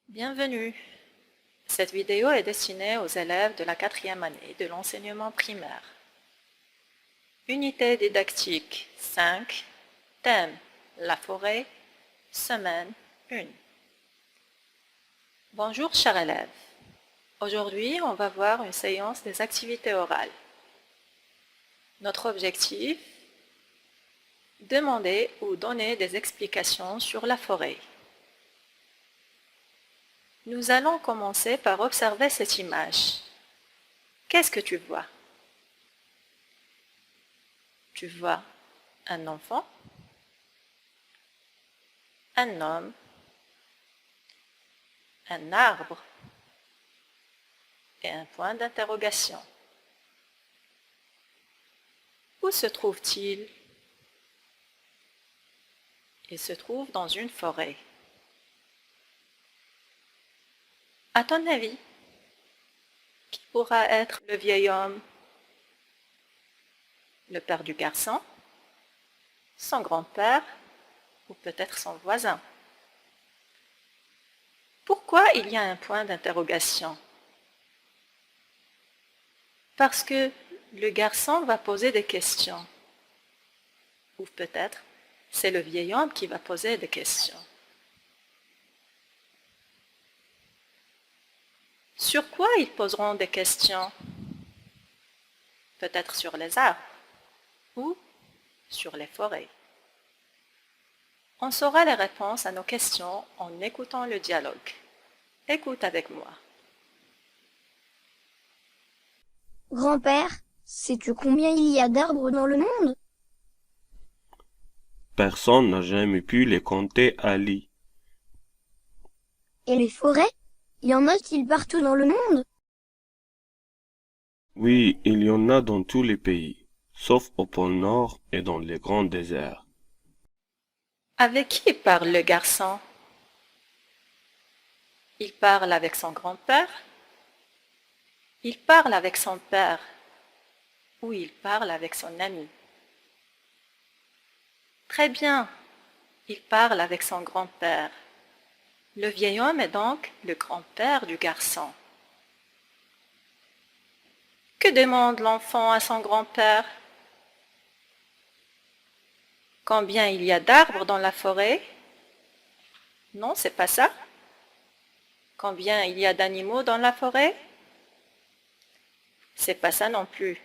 Bienvenue. Cette vidéo est destinée aux élèves de la 4e année de l'enseignement primaire. Unité didactique 5, thème la forêt, semaine 1. Bonjour chers élèves. Aujourd'hui, on va voir une séance des activités orales. Notre objectif, demander ou donner des explications sur la forêt. Nous allons commencer par observer cette image. Qu'est-ce que tu vois? Tu vois un enfant, un homme, un arbre et un point d'interrogation. Où se trouve-t-il? Il se trouve dans une forêt. À ton avis, qui pourra être le vieil homme? Le père du garçon? Son grand-père? Ou peut-être son voisin? Pourquoi il y a un point d'interrogation? Parce que le garçon va poser des questions. Ou peut-être c'est le vieil homme qui va poser des questions. Sur quoi ils poseront des questions? Peut-être sur les arbres ou sur les forêts. On saura les réponses à nos questions en écoutant le dialogue. Écoute avec moi. Grand-père, sais-tu combien il y a d'arbres dans le monde? Personne n'a jamais pu les compter, Ali. Et les forêts? Y en a-t-il partout dans le monde? Oui, il y en a dans tous les pays, sauf au pôle Nord et dans les grands déserts. Avec qui parle le garçon? Il parle avec son grand-père? Il parle avec son père? Ou il parle avec son ami? Très bien, il parle avec son grand-père. Le vieil homme est donc le grand-père du garçon. Que demande l'enfant à son grand-père? Combien il y a d'arbres dans la forêt? Non, c'est pas ça. Combien il y a d'animaux dans la forêt? C'est pas ça non plus.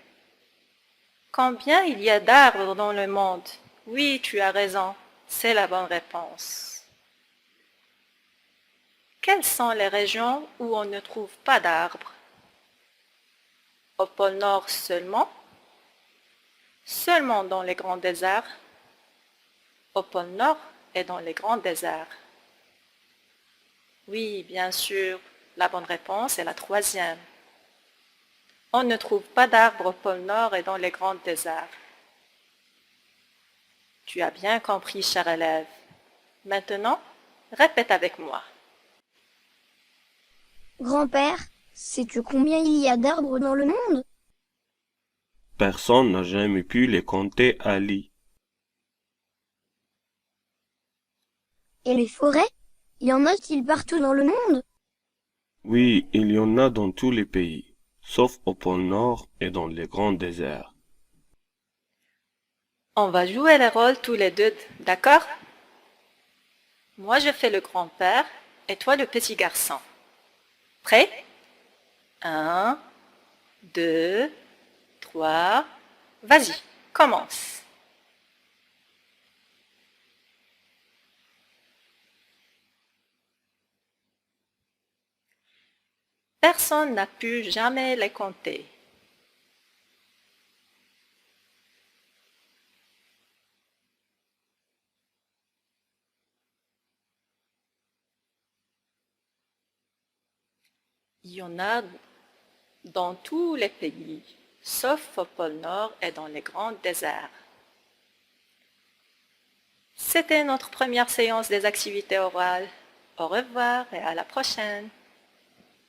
Combien il y a d'arbres dans le monde? Oui, tu as raison, c'est la bonne réponse. Quelles sont les régions où on ne trouve pas d'arbres? Au pôle Nord seulement? Seulement dans les grands déserts? Au pôle Nord et dans les grands déserts? Oui, bien sûr, la bonne réponse est la troisième. On ne trouve pas d'arbres au pôle Nord et dans les grands déserts. Tu as bien compris, cher élève. Maintenant, répète avec moi. Grand-père, sais-tu combien il y a d'arbres dans le monde? Personne n'a jamais pu les compter, Ali. Et les forêts? Y en a-t-il partout dans le monde? Oui, il y en a dans tous les pays, sauf au pôle Nord et dans les grands déserts. On va jouer les rôles tous les deux, d'accord? Moi, je fais le grand-père et toi le petit garçon. Prêt? 1, 2, 3, vas-y, commence. Personne n'a pu jamais les compter. Il y en a dans tous les pays, sauf au pôle Nord et dans les grands déserts. C'était notre première séance des activités orales. Au revoir et à la prochaine.